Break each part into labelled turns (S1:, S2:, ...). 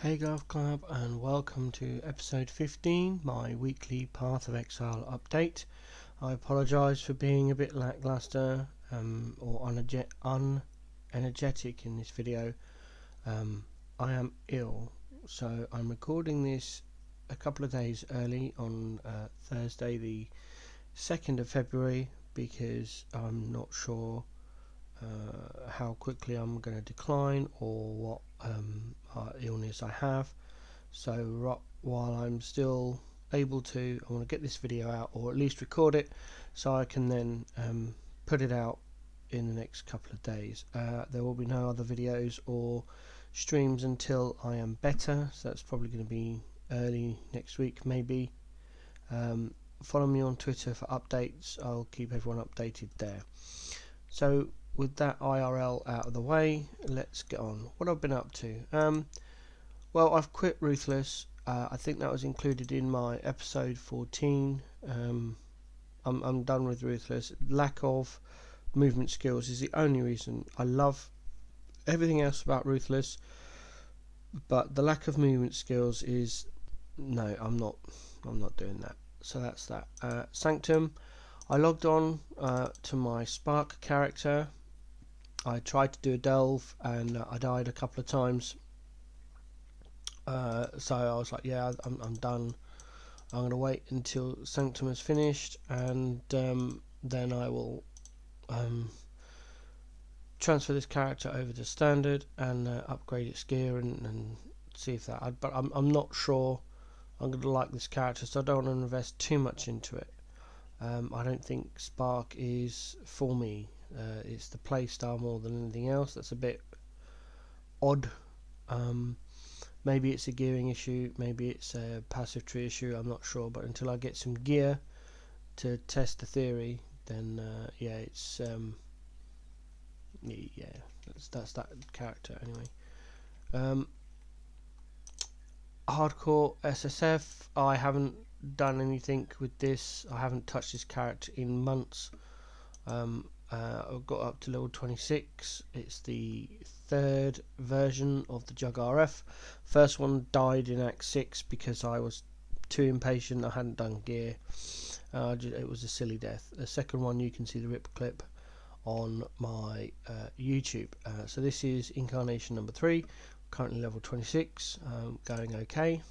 S1: Hey Golf Club, and welcome to episode 15, my weekly Path of Exile update. I apologise for being a bit lackluster or unenergetic in this video. I am ill, so I'm recording this a couple of days early on Thursday the 2nd of February because I'm not sure how quickly I'm going to decline or what illness I have. So while I'm still able to, I want to get this video out, or at least record it, so I can then put it out in the next couple of days. There will be no other videos or streams until I am better, so that's probably going to be early next week maybe. Follow me on Twitter for updates. I'll keep everyone updated there. So with that IRL out of the way, let's get on. What I've been up to. Well, I've quit Ruthless. I think that was included in my episode 14. I'm done with Ruthless. Lack of movement skills is the only reason. I love everything else about Ruthless, but the lack of movement skills is no. I'm not doing that. So that's that. Sanctum. I logged on to my Spark character. I tried to do a delve and I died a couple of times. So I was like, yeah, I'm done. I'm going to wait until Sanctum is finished, and then I will transfer this character over to Standard and upgrade its gear and see if that. But I'm not sure I'm going to like this character, so I don't want to invest too much into it. I don't think Spark is for me. It's the playstyle more than anything else that's a bit odd. Maybe it's a gearing issue, maybe it's a passive tree issue, I'm not sure, but until I get some gear to test the theory, then it's that's that character anyway. Hardcore SSF, I haven't done anything with this. I haven't touched this character in months. I've got up to level 26. It's the third version of the Jug RF. First one died in Act 6 because I was too impatient. I hadn't done gear. It was a silly death. The second one, you can see the rip clip on my YouTube. So this is incarnation number 3. Currently level 26. Going okay.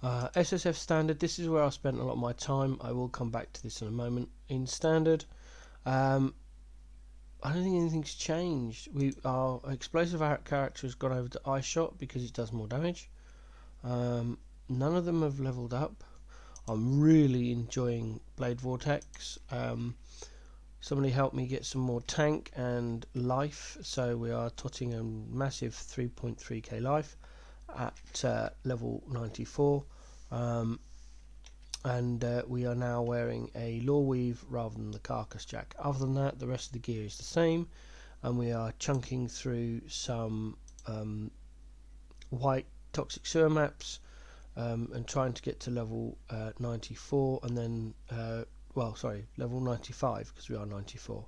S1: SSF Standard, this is where I spent a lot of my time. I will come back to this in a moment. In Standard, I don't think anything's changed. Our explosive character has gone over to Ice Shot because it does more damage. None of them have leveled up. I'm really enjoying Blade Vortex. Somebody helped me get some more tank and life, so we are totting a massive 3.3k life at level 94, and we are now wearing a Lore Weave rather than the Carcass Jack. Other than that, the rest of the gear is the same, and we are chunking through some white Toxic Sewer maps and trying to get to level 94, and then level 95, because we are 94.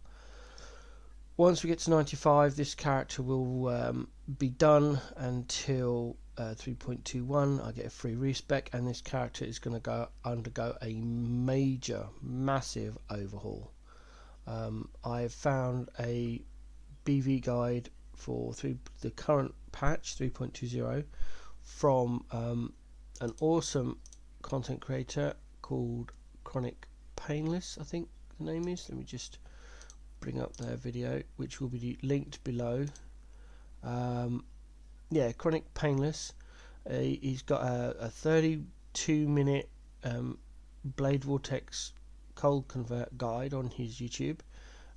S1: Once we get to 95, this character will be done until 3.21. I get a free respec, and this character is going to undergo a massive overhaul. I've found a BV guide for the current patch 3.20 from an awesome content creator called Chronic Painless, I think the name is. Let me just bring up their video, which will be linked below. Chronic Painless. He's got a 32-minute Blade Vortex cold convert guide on his YouTube,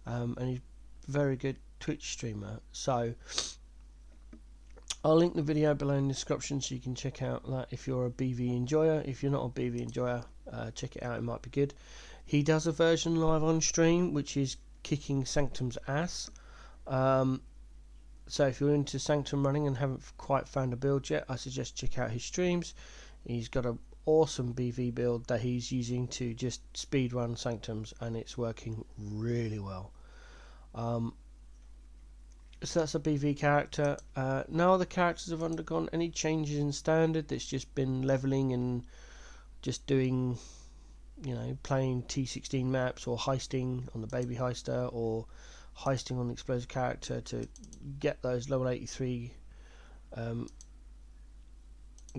S1: and he's a very good Twitch streamer. So I'll link the video below in the description so you can check out that if you're a BV enjoyer. If you're not a BV enjoyer, check it out, it might be good. He does a version live on stream which is kicking Sanctum's ass. So if you're into Sanctum running and haven't quite found a build yet, I suggest check out his streams. He's got an awesome BV build that he's using to just speed run Sanctums, and it's working really well. So that's a BV character. No other characters have undergone any changes in standard. It's just been leveling and just doing, playing T16 maps or heisting on the baby heister or heisting on the explosive character to get those level 83,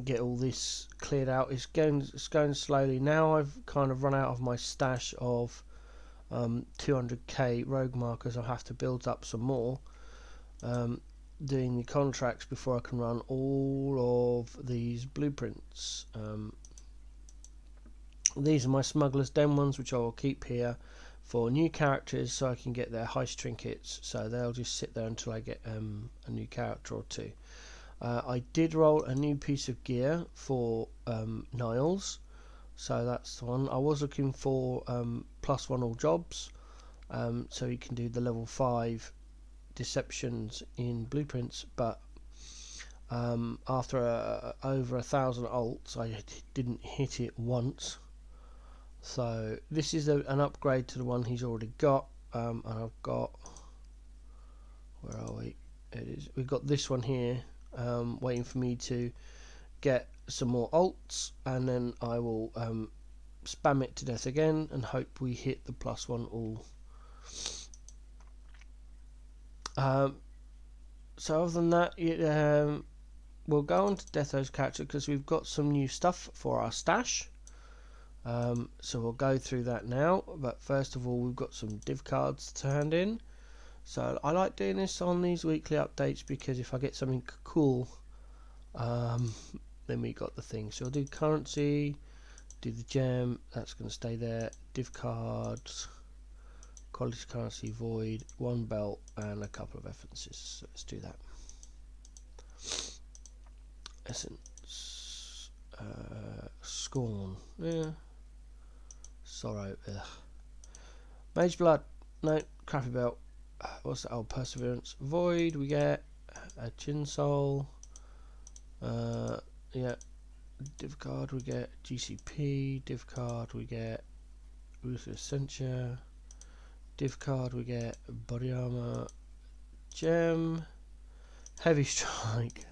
S1: get all this cleared out. It's going slowly. Now I've kind of run out of my stash of 200k rogue markers. I'll have to build up some more, doing the contracts before I can run all of these blueprints. These are my Smuggler's Den ones, which I will keep here for new characters so I can get their heist trinkets, so they'll just sit there until I get a new character or two. I did roll a new piece of gear for Niles, so that's the one. I was looking for +1 all jobs, so you can do the level 5 deceptions in blueprints, but after over 1,000 ults I didn't hit it once. So this is an upgrade to the one he's already got, and I've got, where are we? It is. We've got this one here, waiting for me to get some more ults, and then I will spam it to death again and hope we hit the +1 all. So other than that, we'll go on to Detho's character because we've got some new stuff for our stash. So we'll go through that now, but first of all we've got some div cards to hand in. So I like doing this on these weekly updates because if I get something cool, then we got the thing. So we'll do currency, do the gem, that's going to stay there, div cards, quality currency, void, 1 belt and a couple of essences. So let's do that. Essence, scorn, yeah. Sorrow, ugh. Mage blood, no. Crappy belt, what's that? Oh, perseverance. Void, we get a chin soul, yeah. Div card, we get GCP. Div card, we get ruthless censure. Div card, we get body armor, gem, heavy strike.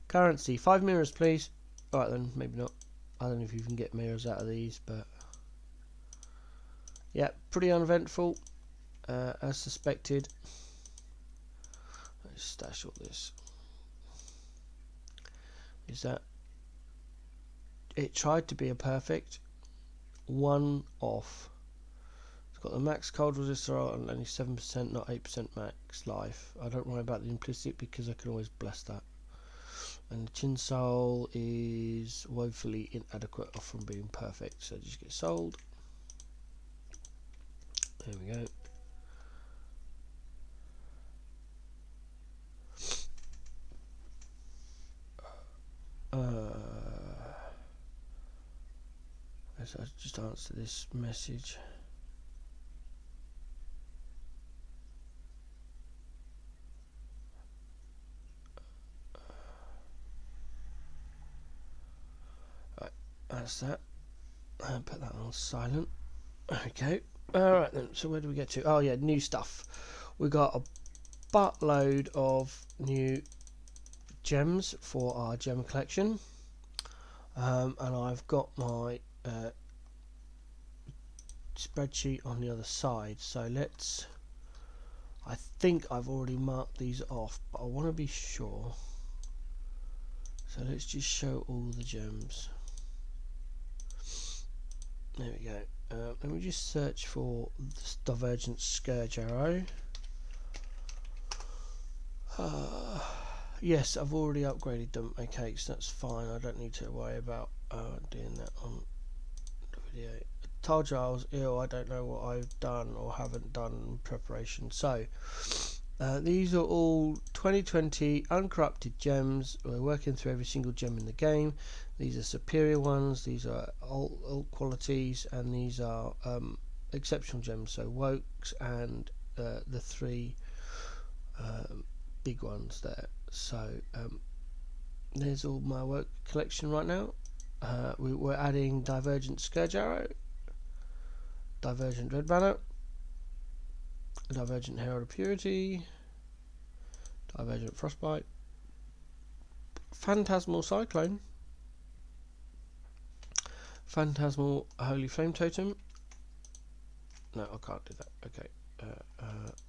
S1: Currency, 5 mirrors please. Alright then, maybe not. I don't know if you can get mirrors out of these, but yeah, pretty uneventful, as suspected. Let's stash all this. Is that it? Tried to be a perfect 1 off. It's got the max cold resistor and only 7%, not 8% max life. I don't worry about the implicit because I can always bless that. And the chin soul is woefully inadequate off from being perfect, so just get sold. There we go. Let's just answer this message. Right, that's that. And put that on silent. Okay. Alright then, so where do we get to? Oh yeah, new stuff. We got a buttload of new gems for our gem collection, and I've got my spreadsheet on the other side, so I think I've already marked these off, but I want to be sure, so let's just show all the gems. There we go. Let me just search for this Divergent Scourge Arrow. Yes, I've already upgraded them. Okay, so that's fine. I don't need to worry about doing that on the video. Told you I was ill. I don't know what I've done or haven't done in preparation. So these are all 2020 uncorrupted gems. We're working through every single gem in the game. These are superior ones, these are alt qualities, and these are exceptional gems, so Wokes and the 3 big ones there. So there's all my work collection right now. We're adding Divergent Scourge Arrow, Divergent Red Banner, Divergent Herald of Purity, Divergent Frostbite, Phantasmal Cyclone, Phantasmal Holy Flame Totem. No, I can't do that. Okay,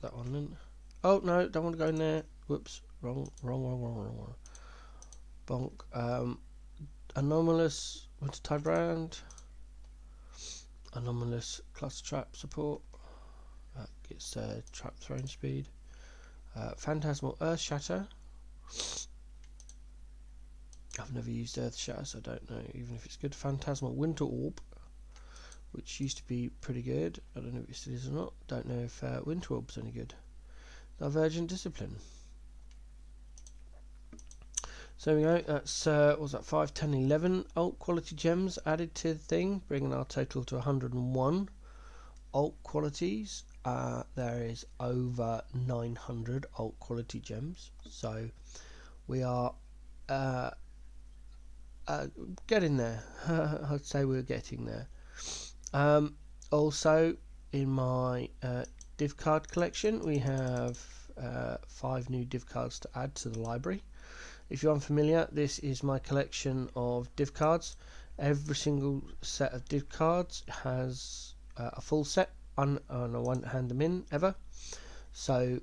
S1: that one then. Oh no, don't want to go in there. Whoops, wrong. Bonk. Anomalous Wintertide Brand, Anomalous Cluster Trap support. Gets trap throwing speed. Phantasmal Earth Shatter. I've never used Earth Shatter, so I don't know even if it's good. Phantasmal Winter Orb, which used to be pretty good. I don't know if it still is or not. Don't know if Winter Orb's any good. Divergent Discipline. So there we go. That's what was that? 5, 10, 11 alt quality gems added to the thing, bringing our total to 101 alt qualities. There is over 900 alt quality gems, so we are getting there. I'd say we're getting there. Also, in my Div Card collection, we have 5 new Div Cards to add to the library. If you're unfamiliar, this is my collection of Div Cards. Every single set of Div Cards has a full set, and I won't hand them in ever. So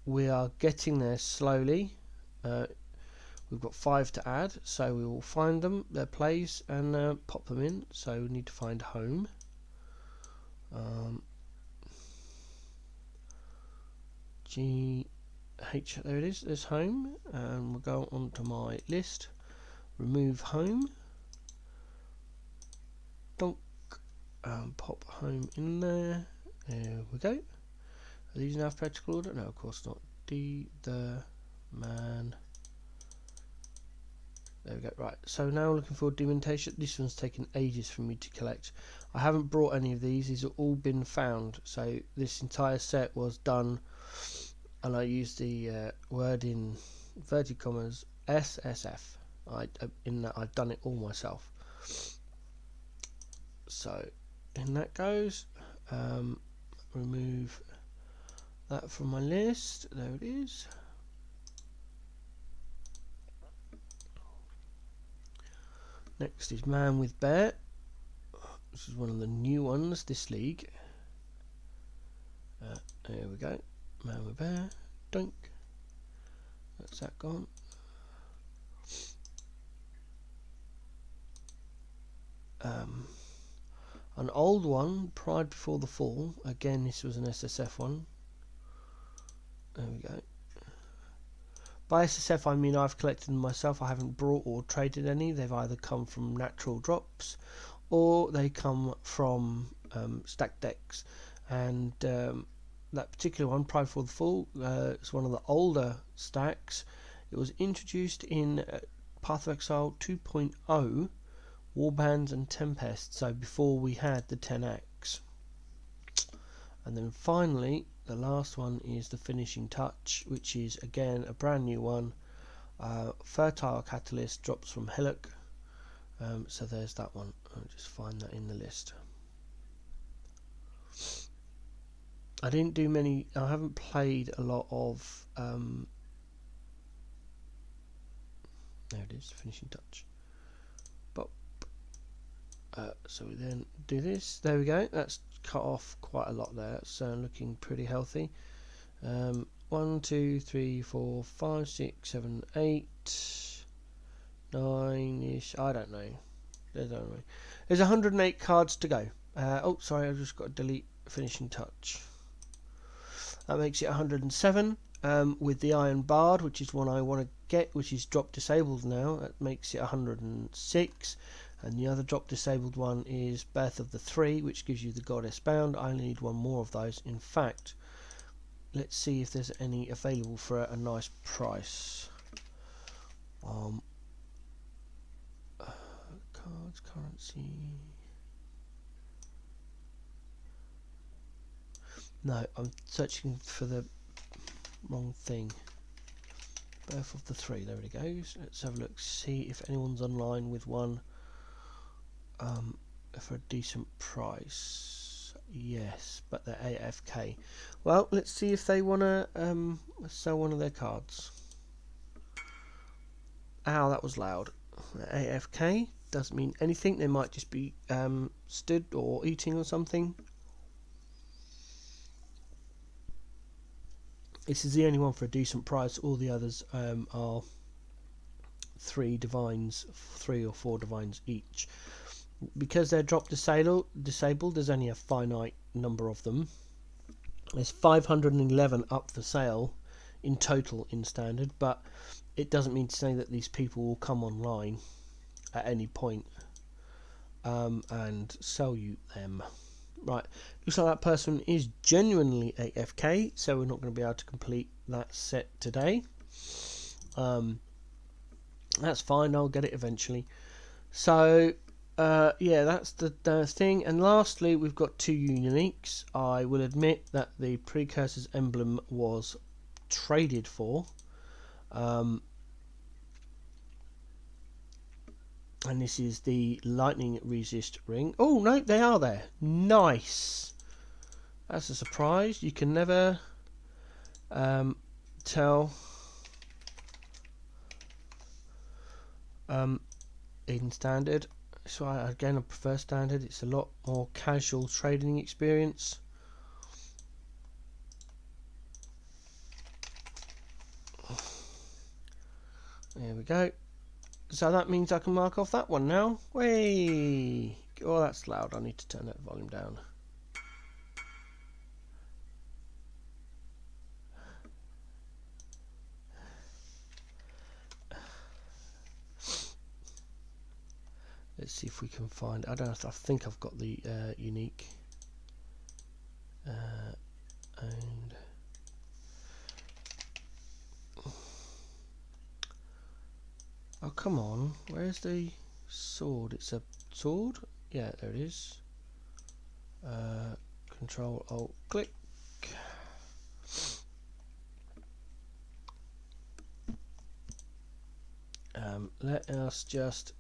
S1: we are getting there slowly. We've got 5 to add, so we will find them, their place, and pop them in. So we need to find home. There it is, there's home, and we'll go onto my list, remove home, donk, pop home in there. There we go. Are these in alphabetical order? No, of course not. The man. There we go. Right, so now we're looking for Divination. This one's taken ages for me to collect. I haven't brought any of these. These have all been found. So this entire set was done, and I used the word in inverted commas SSF. In that I've done it all myself. So in that goes. Remove that from my list. There it is. Next is Man with Bear. This is one of the new ones this league. There we go. Man with Bear. Dunk. That's that gone. An old one, Pride Before the Fall. Again, this was an SSF one. There we go. By SSF I mean I've collected them myself. I haven't brought or traded any. They've either come from natural drops or they come from stacked decks. And that particular one, Pride Before the Fall, is one of the older stacks. It was introduced in Path of Exile 2.0, Warbands and Tempest, so before we had the 10x. And then finally, the last one is the Finishing Touch, which is again a brand new one. Fertile Catalyst drops from Hillock. So there's that one. I'll just find that in the list. I didn't do many. I haven't played a lot of. There it is, Finishing Touch. But so we then do this. There we go. That's cut off quite a lot there. It's looking pretty healthy. 1, 2, 3, 4, 5, 6, 7, 8, 9-ish. I don't know. There's 108 cards to go. Oh, sorry, I've just got to delete Finishing Touch. That makes it 107. With the Iron Bard, which is one I want to get, which is drop disabled now. That makes it 106. And the other drop disabled one is Birth of the Three, which gives you the Goddess Bound. I only need one more of those. In fact, let's see if there's any available for a nice price. Cards, currency. No, I'm searching for the wrong thing. Birth of the Three, there it goes. Let's have a look, see if anyone's online with one for a decent price. Yes, but they're AFK. Well, let's see if they want to sell one of their cards. Ow, that was loud. AFK doesn't mean anything. They might just be stood or eating or something. This is the only one for a decent price. All the others are 3 or 4 divines each. Because they're drop disabled, there's only a finite number of them. There's 511 up for sale in total in standard, but it doesn't mean to say that these people will come online at any point and sell you them. Right, looks like that person is genuinely AFK, so we're not going to be able to complete that set today. That's fine, I'll get it eventually. So yeah, that's the thing. And lastly, we've got 2 uniques. I will admit that the Precursor's emblem was traded for, and this is the lightning resist ring. Oh no, they are there. Nice. That's a surprise. You can never tell in standard. So again, I prefer standard. It's a lot more casual trading experience. There we go. So that means I can mark off that one now. Way! Oh, that's loud. I need to turn that volume down. Let's see if we can find. I don't know. I think I've got the unique. And oh, come on. Where's the sword? It's a sword? Yeah, there it is. Control Alt click. Let us just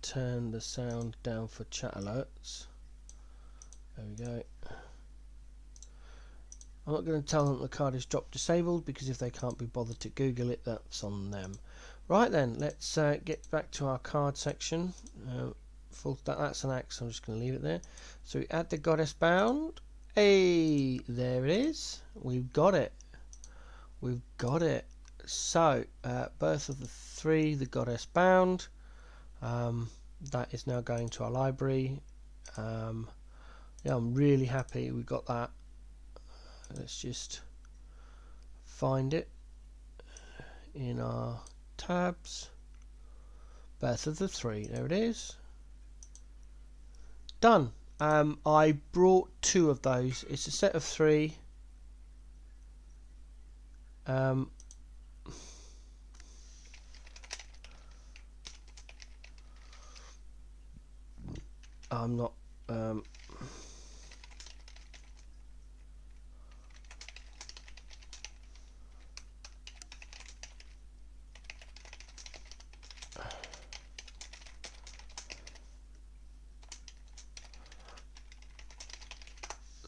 S1: turn the sound down for chat alerts. There we go. I'm not going to tell them the card is drop disabled, because if they can't be bothered to Google it, that's on them. Right then, let's get back to our card section. That's an axe, I'm just going to leave it there. So we add the Goddess Bound. Hey, there it is. We've got it. We've got it. So, Birth of the 3, the Goddess Bound. That is now going to our library. Yeah, I'm really happy we got that. Let's just find it in our tabs. Birth of the 3, there it is. Done. I brought 2 of those. It's a set of 3. I'm not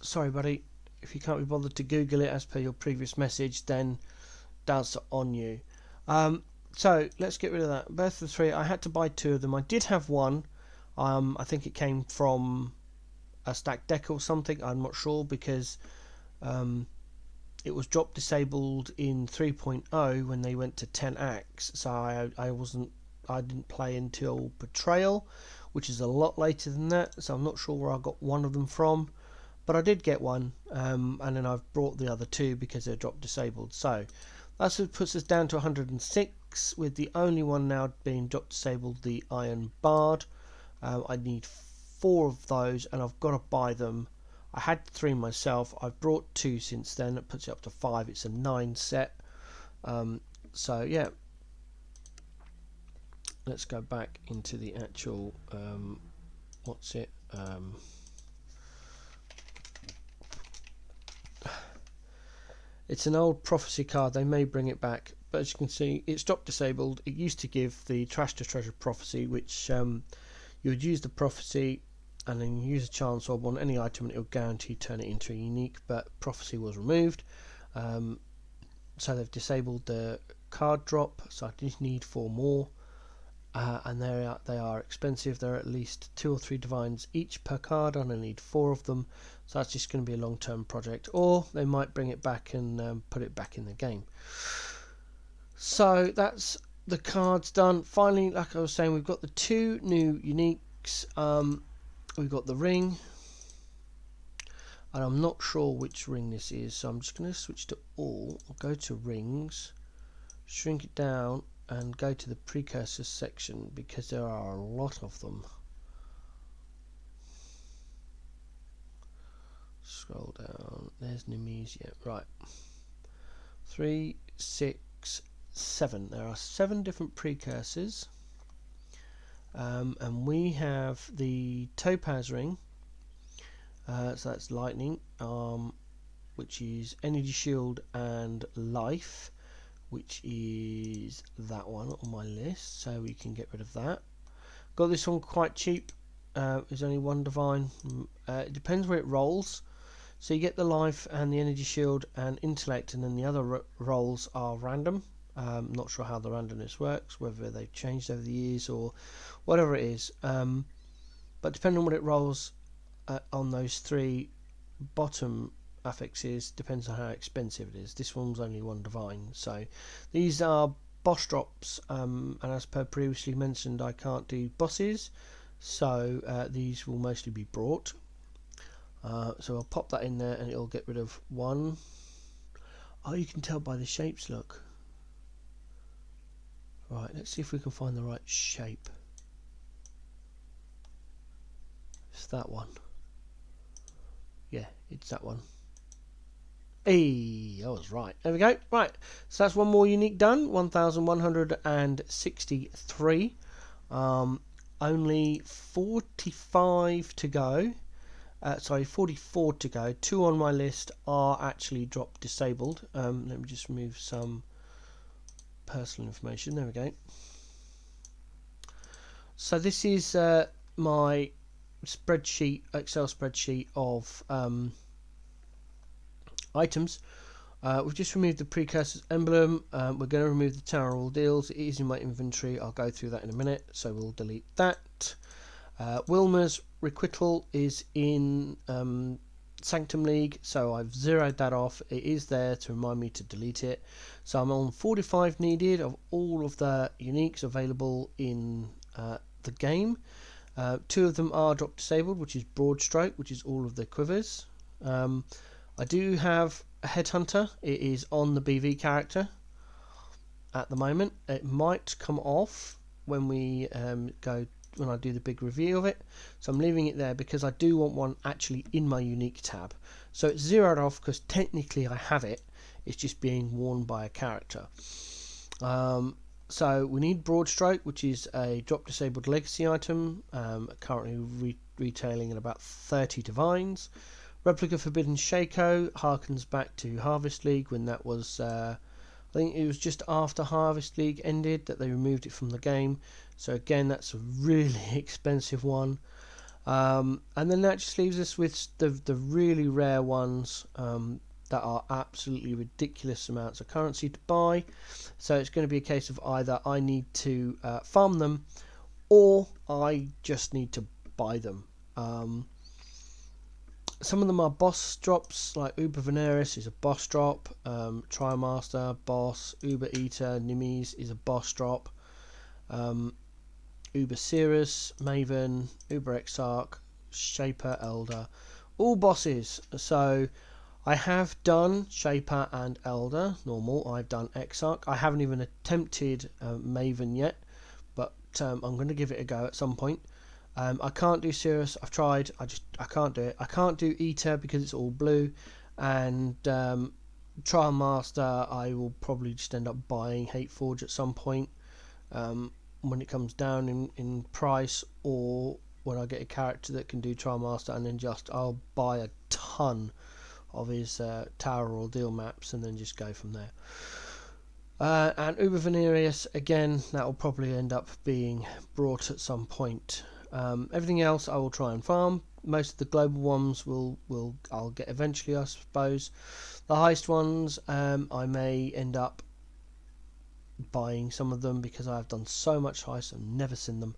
S1: sorry buddy, if you can't be bothered to Google it as per your previous message, then that's on you. So let's get rid of that. Birth of the 3, I had to buy 2 of them. I did have one. I think it came from a stack deck or something, I'm not sure, because it was drop disabled in 3.0 when they went to 10 acts, so I didn't play until Betrayal, which is a lot later than that, so I'm not sure where I got one of them from, but I did get one, and then I've brought the other 2 because they're drop disabled. So that's what puts us down to 106, with the only one now being drop disabled, the Iron Bard. I need 4 of those, and I've got to buy them. I had 3 myself. I've brought 2 since then. It puts it up to 5. It's a 9 set. So yeah, let's go back into the actual what's it? It's an old prophecy card. They may bring it back, but as you can see, it's drop disabled. It used to give the trash to treasure prophecy, which you would use the prophecy, and then you use a chance orb on any item and it will guarantee turn it into a unique, but prophecy was removed. So they've disabled the card drop, so I just need 4 more. And they are expensive. There are at least 2 or 3 divines each per card, and I need 4 of them. So that's just going to be a long-term project, or they might bring it back and put it back in the game. So that's the cards done. Finally, like I was saying, we've got the 2 new uniques. We've got the ring, and I'm not sure which ring this is, so I'm just going to switch to all. I'll go to rings, shrink it down, and go to the precursors section because there are a lot of them. Scroll down, there's Nemesia, right. 3, 6, 7. There are 7 different precursors, and we have the topaz ring, so that's lightning, which is energy shield and life, which is that one on my list, so we can get rid of that. Got this one quite cheap. There's only 1 divine. It depends where it rolls. So you get the life and the energy shield and intellect, and then the other rolls are random. Not sure how the randomness works, whether they've changed over the years or whatever it is. But depending on what it rolls on those 3 bottom affixes, depends on how expensive it is. This one's only 1 divine, so these are boss drops, and as per previously mentioned, I can't do bosses, so these will mostly be brought. So I'll pop that in there and it'll get rid of 1. Oh, you can tell by the shapes, look. Right, let's see if we can find the right shape. It's that one. Yeah, it's that one. Hey, I was right. There we go. Right, so that's 1 more unique done. 1,163. Only 45 to go. Sorry, 44 to go. 2 on my list are actually drop disabled. Let me just remove some personal information. There we go. So this is my spreadsheet, Excel spreadsheet of items. We've just removed the Precursor's emblem. We're going to remove the Tower Ordeals. It is in my inventory. I'll go through that in a minute, so we'll delete that. Wilma's Requital is in Sanctum League, so I've zeroed that off. It is there to remind me to delete it. So I'm on 45 needed of all of the uniques available in the game. 2 of them are drop disabled, which is Broadstroke, which is all of the quivers. I do have a Headhunter. It is on the BV character at the moment. It might come off when we when I do the big review of it, so I'm leaving it there because I do want one actually in my unique tab. So it's zeroed off because technically I have it, it's just being worn by a character. So we need Broadstroke, which is a drop disabled legacy item, currently retailing at about 30 divines. Replica Forbidden Shaco harkens back to Harvest League when that was I think it was just after Harvest League ended that they removed it from the game. So again, that's a really expensive one. And then that just leaves us with the really rare ones that are absolutely ridiculous amounts of currency to buy. So it's going to be a case of either I need to farm them, or I just need to buy them. Some of them are boss drops, like Uber Veneris is a boss drop, Trimaster, boss, Uber Eater, Nimes is a boss drop, Uber Cirrus, Maven, Uber Exarch, Shaper, Elder, all bosses. So I have done Shaper and Elder, normal. I've done Exarch. I haven't even attempted Maven yet, but I'm going to give it a go at some point. I can't do Cirrus. I've tried. I can't do it. I can't do Eater because it's all blue, and Trial Master I will probably just end up buying Hateforge at some point when it comes down in price, or when I get a character that can do Trial Master, and then I'll buy a ton of his Tower Ordeal maps and then just go from there. And Uber Venerius, again, that will probably end up being brought at some point. Everything else I will try and farm. Most of the global ones I'll get eventually, I suppose. The highest ones, I may end up buying some of them because I've done so much heist and never seen them,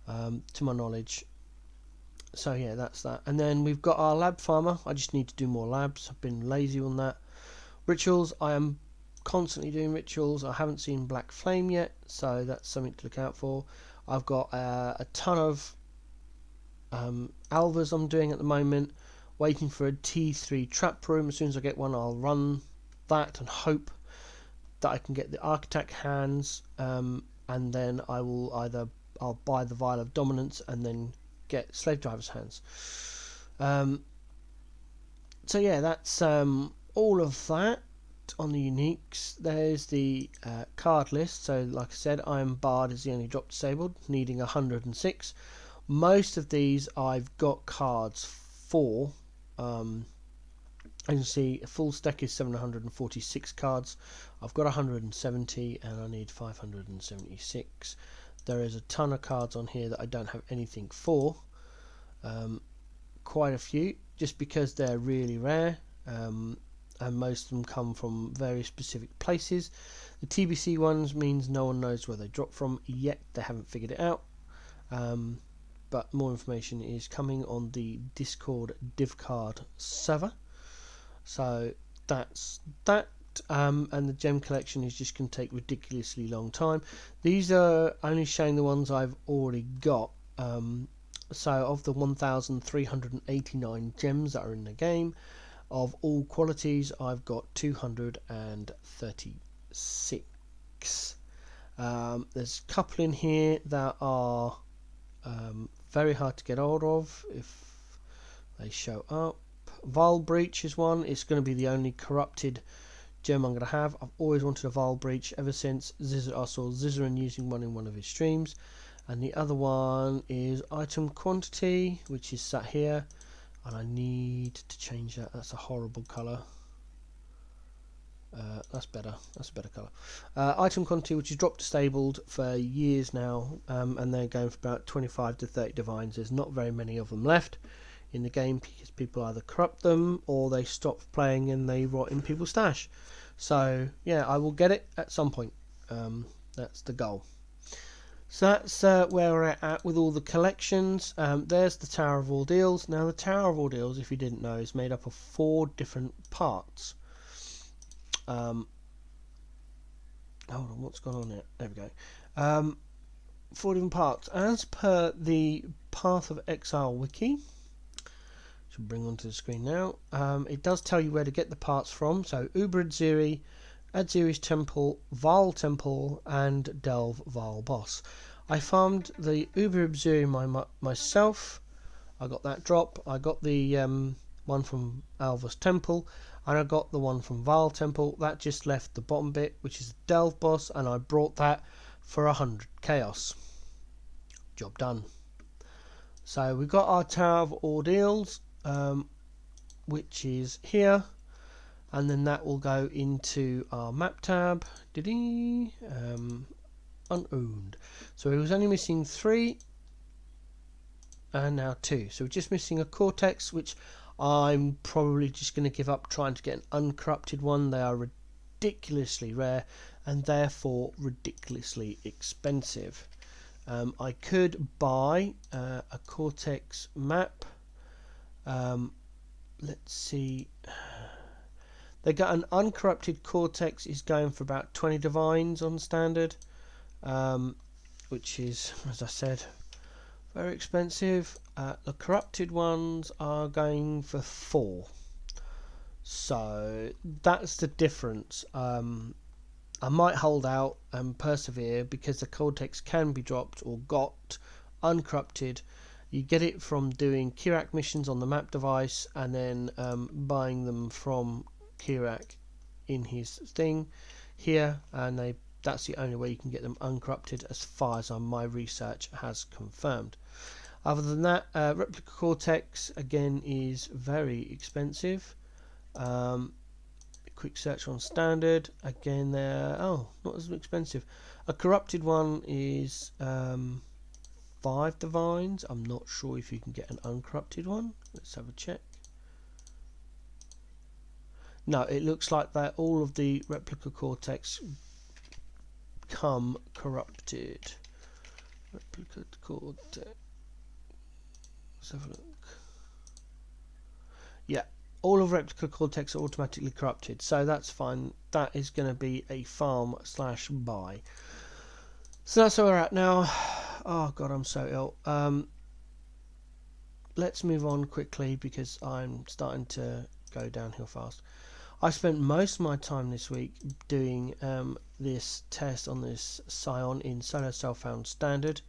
S1: to my knowledge. So yeah, that's that. And then we've got our lab farmer. I just need to do more labs. I've been lazy on that. Rituals, I am constantly doing rituals. I haven't seen Black Flame yet, so that's something to look out for. I've got a ton of alvas I'm doing at the moment, waiting for a T3 trap room. As soon as I get one, I'll run that and hope that I can get the Architect hands, and then I'll buy the Vial of Dominance and then get Slave Driver's hands. So yeah, that's all of that on the uniques. There's the card list. So like I said, Iron Bard is the only drop disabled, needing 106. Most of these I've got cards for. As you can see, a full stack is 746 cards. I've got 170 and I need 576. There is a ton of cards on here that I don't have anything for. Quite a few, just because they're really rare, and most of them come from very specific places. The TBC ones means no one knows where they drop from yet. They haven't figured it out. But more information is coming on the Discord Div Card server. So that's that. And the gem collection is just going to take ridiculously long time. These are only showing the ones I've already got. So of the 1,389 gems that are in the game, of all qualities, I've got 236. There's a couple in here that are very hard to get hold of if they show up. Vile Breach is one. It's going to be the only corrupted gem I'm going to have. I've always wanted a Vile Breach ever since I saw Zizaran using one in one of his streams. And the other one is Item Quantity, which is sat here, and I need to change that. That's a horrible colour. That's better. That's a better colour. Item Quantity, which is drop disabled for years now, and they're going for about 25 to 30 divines. There's not very many of them left in the game because people either corrupt them or they stop playing and they rot in people's stash. So yeah, I will get it at some point. That's the goal. So that's where we're at with all the collections. There's the Tower of Ordeals. Now the Tower of Ordeals, if you didn't know, is made up of 4 different parts. Hold on, what's gone on here? There we go. 4 different parts. As per the Path of Exile wiki, which I'll bring onto the screen now, it does tell you where to get the parts from. So Uber Adziri, Adziri's Temple, Val Temple, and Delve Val Boss. I farmed the Uber Adziri myself. I got that drop. I got the one from Alva's Temple, and I got the one from Val Temple. That just left the bottom bit, which is the Delve Boss, and I brought that for 100 chaos. Job done. So we've got our Tower of Ordeals, which is here. And then that will go into our map tab. Unowned. So it was only missing 3 and now 2. So we're just missing a Cortex, which I'm probably just going to give up trying to get an uncorrupted one. They are ridiculously rare and therefore ridiculously expensive. I could buy a Cortex map. Let's see. They got an uncorrupted Cortex is going for about 20 divines on standard, which is, as I said, very expensive. The corrupted ones are going for 4. So that's the difference. I might hold out and persevere because the Cortex can be dropped or got uncorrupted. You get it from doing Kirak missions on the map device and then buying them from Kirak in his thing here, and that's the only way you can get them uncorrupted as far as my research has confirmed. Other than that, replica Cortex again is very expensive. Quick search on standard, again they're not as expensive. A corrupted one is 5 divines. I'm not sure if you can get an uncorrupted one. Let's have a check. No, it looks like that all of the replica cortex come corrupted. Replica cortex. Let's have a look. Yeah, all of replica cortex are automatically corrupted, so that's fine. That is going to be a farm / buy. So that's where we're at now. Oh god, I'm so ill. Let's move on quickly because I'm starting to go downhill fast. I spent most of my time this week doing this test on this Scion in Solo Self-Found Standard.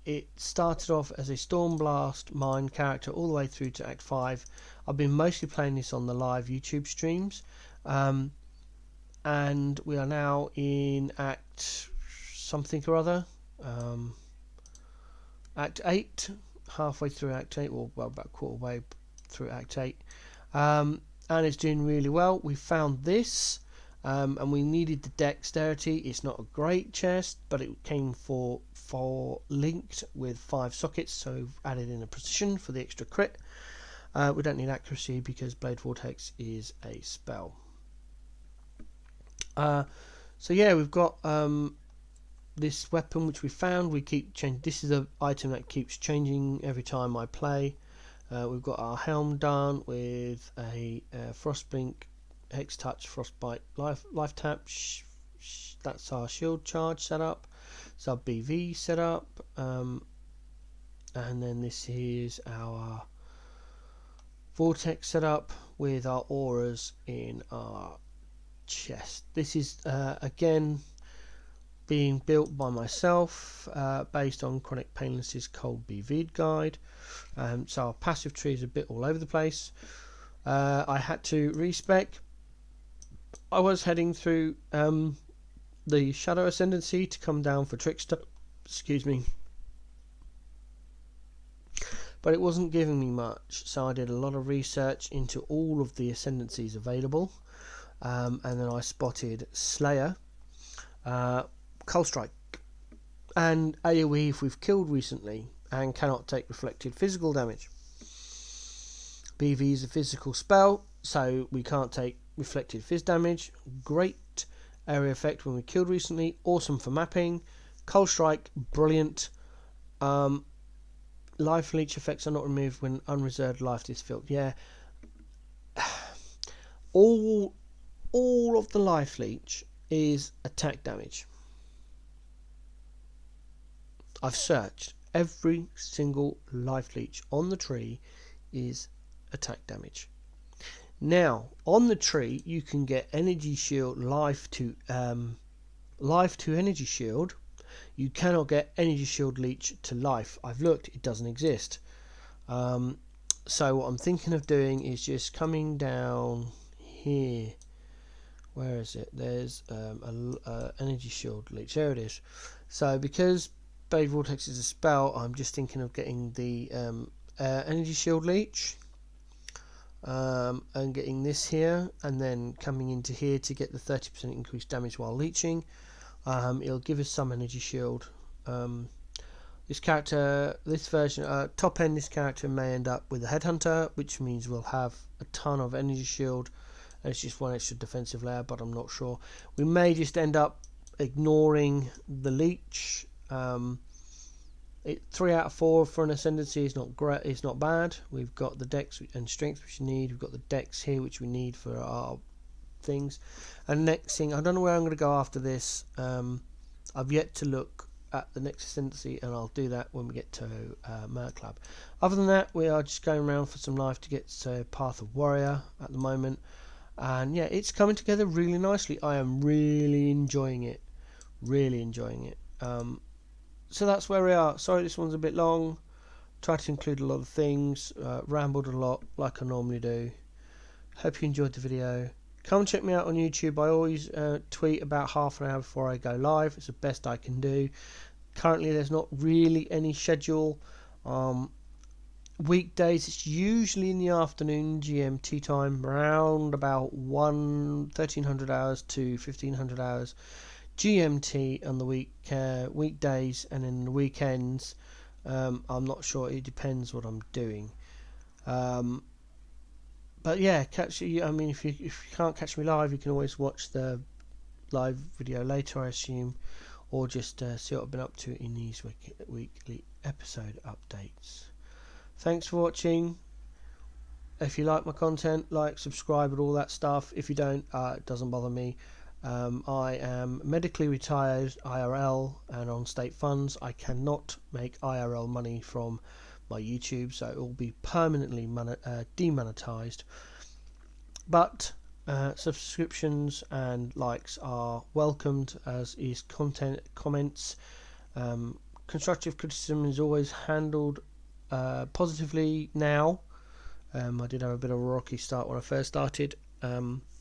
S1: It started off as a Stormblast mine character all the way through to Act 5. I've been mostly playing this on the live YouTube streams. And we are now in Act something or other. Act 8. Halfway through Act 8, or well, about a quarter way through Act 8. And it's doing really well. We found this. And we needed the dexterity. It's not a great chest, but it came for linked with 5 sockets, so we've added in a precision for the extra crit. We don't need accuracy because Blade Vortex is a spell. So yeah, we've got this weapon which we found. We keep changing. This is an item that keeps changing every time I play. We've got our helm done with a Frostblink, Hex Touch, Frostbite, life tap. That's our shield charge setup. It's our BV setup, and then this is our Vortex setup with our auras in our chest. This is again being built by myself, based on Chronic Painless's Cold BV guide. So our passive tree is a bit all over the place. I had to respec. I was heading through the Shadow Ascendancy to come down for Trickster, excuse me, but it wasn't giving me much, so I did a lot of research into all of the Ascendancies available, and then I spotted Slayer, Cold Strike, and AoE if we've killed recently and cannot take reflected physical damage. BV is a physical spell, so we can't take reflected phys damage. Great area effect when we killed recently. Awesome for mapping. Cold Strike, brilliant. Life leech effects are not removed when unreserved life is filled. Yeah. All of the life leech is attack damage. I've searched. Every single life leech on the tree is attack damage. Now, on the tree, you can get energy shield, life to energy shield. You cannot get energy shield leech to life. I've looked; it doesn't exist. So what I'm thinking of doing is just coming down here. Where is it? There's a energy shield leech. There it is. So because Blade Vortex is a spell, I'm just thinking of getting the energy shield leech. And getting this here, and then coming into here to get the 30% increased damage while leeching. It'll give us some energy shield. This character, this version, top end, this character may end up with a headhunter, which means we'll have a ton of energy shield, and it's just one extra defensive layer, but I'm not sure. We may just end up ignoring the leech. 3 out of 4 for an ascendancy is not great. It's not bad. We've got the dex and strength which we need. We've got the dex here which we need for our things. And next thing, I don't know where I'm going to go after this. I've yet to look at the next ascendancy, and I'll do that when we get to Merc Club. Other than that, we are just going around for some life to get to Path of Warrior at the moment. And yeah, it's coming together really nicely. I am really enjoying it. Really enjoying it. So that's where we are. Sorry this one's a bit long. Tried to include a lot of things. Rambled a lot like I normally do. Hope you enjoyed the video. Come check me out on YouTube. I always tweet about half an hour before I go live. It's the best I can do. Currently there's not really any schedule. Weekdays it's usually in the afternoon GMT time, around about 1300 hours to 1500 hours GMT on the weekdays, and in the weekends I'm not sure, it depends what I'm doing. But yeah, I mean, if you can't catch me live, you can always watch the live video later, I assume, or just see what I've been up to in these weekly episode updates. Thanks for watching. If you like my content, like, subscribe, and all that stuff. If you don't, it doesn't bother me. I am medically retired IRL and on state funds. I cannot make IRL money from my YouTube, so it will be permanently demonetized. But subscriptions and likes are welcomed, as is content comments. Constructive criticism is always handled positively now. I did have a bit of a rocky start when I first started,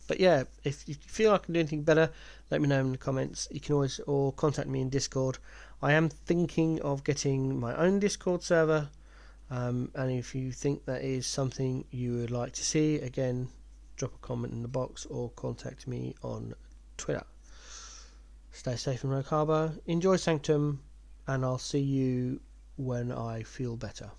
S1: but yeah, if you feel I can do anything better, let me know in the comments. You can always contact me in Discord. I am thinking of getting my own Discord server, and if you think that is something you would like to see, again, drop a comment in the box or contact me on Twitter. Stay safe in Rogue Harbour, enjoy Sanctum, and I'll see you when I feel better.